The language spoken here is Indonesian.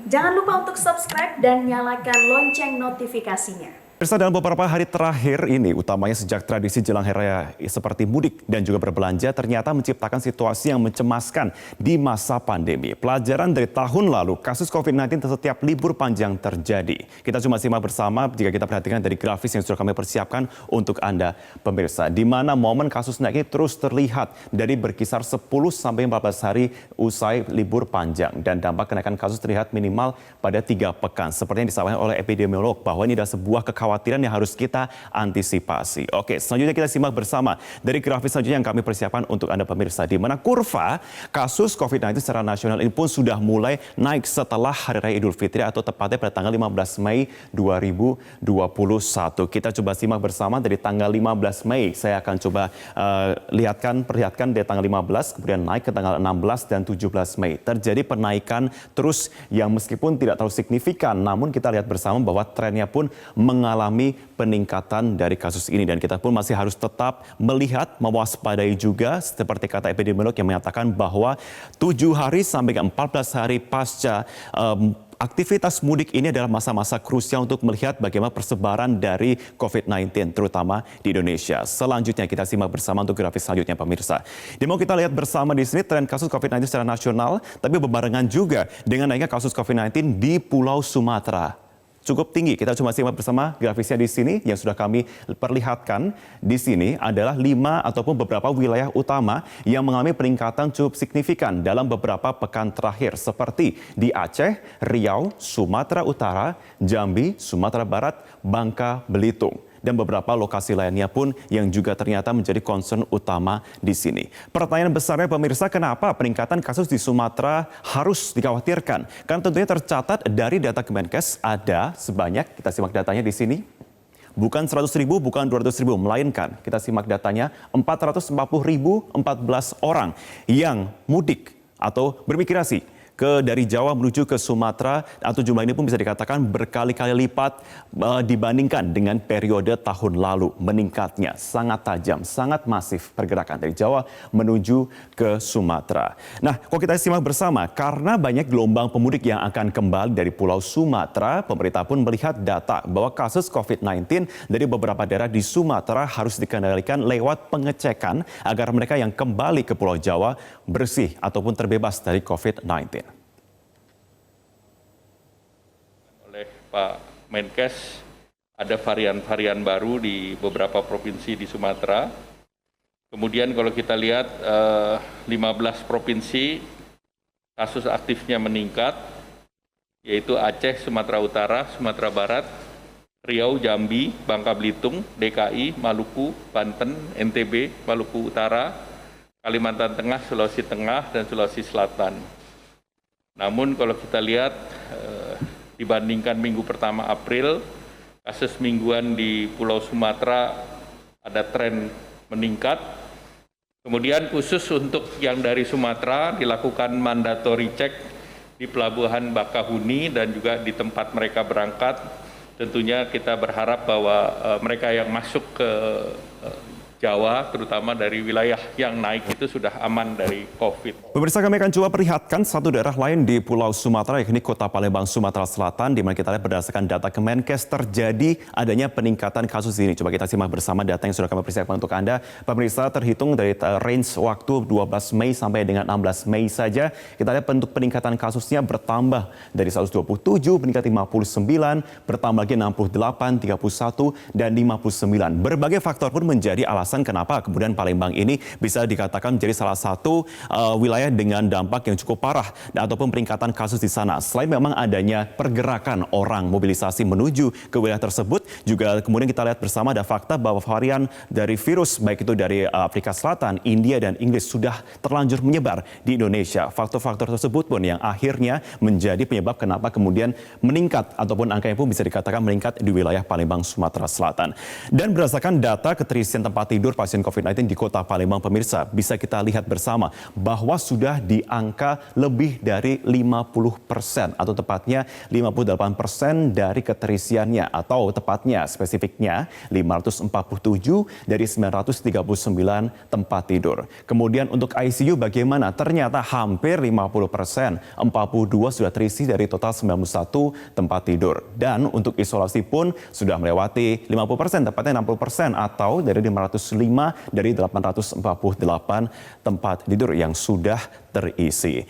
Jangan lupa untuk subscribe dan nyalakan lonceng notifikasinya. Pemirsa, dalam beberapa hari terakhir ini, utamanya sejak tradisi jelang hari raya seperti mudik dan juga berbelanja, ternyata menciptakan situasi yang mencemaskan di masa pandemi. Pelajaran dari tahun lalu, kasus COVID-19 setiap libur panjang terjadi. Kita cuma simak bersama jika kita perhatikan dari grafis yang sudah kami persiapkan untuk Anda, pemirsa. Di mana momen kasus naik ini terus terlihat dari berkisar 10-14 hari usai libur panjang. Dan dampak kenaikan kasus terlihat minimal pada 3 pekan. Seperti yang disampaikan oleh epidemiolog bahwa ini adalah sebuah kekhawatiran yang harus kita antisipasi. Oke, selanjutnya kita simak bersama dari grafis selanjutnya yang kami persiapkan untuk Anda pemirsa, di mana kurva kasus COVID-19 secara nasional ini pun sudah mulai naik setelah Hari Raya Idul Fitri atau tepatnya pada tanggal 15 Mei 2021. Kita coba simak bersama dari tanggal 15 Mei. Saya akan coba perlihatkan dari tanggal 15, kemudian naik ke tanggal 16 dan 17 Mei. Terjadi penaikan terus yang meskipun tidak terlalu signifikan, namun kita lihat bersama bahwa trennya pun mengalami peningkatan dari kasus ini, dan kita pun masih harus tetap melihat, mewaspadai juga seperti kata epidemiolog yang mengatakan bahwa 7 hari sampai ke 14 hari pasca aktivitas mudik ini adalah masa-masa krusial untuk melihat bagaimana persebaran dari COVID-19 terutama di Indonesia. Selanjutnya kita simak bersama untuk grafis selanjutnya pemirsa. Mau kita lihat bersama di sini tren kasus COVID-19 secara nasional, tapi berbarengan juga dengan naiknya kasus COVID-19 di Pulau Sumatera. Cukup tinggi. Kita cuma simak bersama grafisnya di sini yang sudah kami perlihatkan. Di sini adalah 5 ataupun beberapa wilayah utama yang mengalami peningkatan cukup signifikan dalam beberapa pekan terakhir, seperti di Aceh, Riau, Sumatera Utara, Jambi, Sumatera Barat, Bangka Belitung. Dan beberapa lokasi lainnya pun yang juga ternyata menjadi concern utama di sini. Pertanyaan besarnya pemirsa, kenapa peningkatan kasus di Sumatera harus dikhawatirkan? Karena tentunya tercatat dari data Kemenkes ada sebanyak, kita simak datanya di sini, bukan 100.000, bukan 200.000, melainkan kita simak datanya 440.014 orang yang mudik atau bermigrasi dari Jawa menuju ke Sumatera, atau jumlah ini pun bisa dikatakan berkali-kali lipat dibandingkan dengan periode tahun lalu. Meningkatnya sangat tajam, sangat masif pergerakan dari Jawa menuju ke Sumatera. Nah, kalau kita simak bersama, karena banyak gelombang pemudik yang akan kembali dari Pulau Sumatera, pemerintah pun melihat data bahwa kasus COVID-19 dari beberapa daerah di Sumatera harus dikendalikan lewat pengecekan agar mereka yang kembali ke Pulau Jawa bersih ataupun terbebas dari COVID-19. Pak Menkes, ada varian-varian baru di beberapa provinsi di Sumatera. Kemudian kalau kita lihat 15 provinsi kasus aktifnya meningkat, yaitu Aceh, Sumatera Utara, Sumatera Barat, Riau, Jambi, Bangka Belitung, DKI, Maluku, Banten, NTB, Maluku Utara, Kalimantan Tengah, Sulawesi Tengah, dan Sulawesi Selatan. Namun kalau kita lihat dibandingkan minggu pertama April, kasus mingguan di Pulau Sumatera ada tren meningkat. Kemudian khusus untuk yang dari Sumatera dilakukan mandatory check di Pelabuhan Bakahuni dan juga di tempat mereka berangkat. Tentunya kita berharap bahwa mereka yang masuk ke Jawa, terutama dari wilayah yang naik itu sudah aman dari COVID. Pemirsa, kami akan coba perlihatkan satu daerah lain di Pulau Sumatera, yakni Kota Palembang, Sumatera Selatan, di mana kita lihat berdasarkan data Kemenkes terjadi adanya peningkatan kasus ini. Coba kita simak bersama data yang sudah kami persiapkan untuk Anda. Pemirsa, terhitung dari range waktu 12 Mei sampai dengan 16 Mei saja, kita lihat bentuk peningkatan kasusnya bertambah dari 127 meningkat 59, bertambah lagi 68, 31, dan 59. Berbagai faktor pun menjadi alasan kenapa kemudian Palembang ini bisa dikatakan menjadi salah satu wilayah dengan dampak yang cukup parah ataupun peningkatan kasus di sana. Selain memang adanya pergerakan orang mobilisasi menuju ke wilayah tersebut, juga kemudian kita lihat bersama ada fakta bahwa varian dari virus baik itu dari Afrika Selatan, India, dan Inggris sudah terlanjur menyebar di Indonesia. Faktor-faktor tersebut pun yang akhirnya menjadi penyebab kenapa kemudian meningkat ataupun angkanya pun bisa dikatakan meningkat di wilayah Palembang, Sumatera Selatan. Dan berdasarkan data keterisian tempat tidur pasien COVID-19 di Kota Palembang, pemirsa, bisa kita lihat bersama bahwa sudah di angka lebih dari 50% atau tepatnya 58% dari keterisiannya atau tepatnya spesifiknya 547 dari 939 tempat tidur. Kemudian untuk ICU bagaimana? Ternyata hampir 50%, 42 sudah terisi dari total 91 tempat tidur. Dan untuk isolasi pun sudah melewati 50%, tepatnya 60% atau dari 505 dari 848 tempat tidur yang sudah terisi.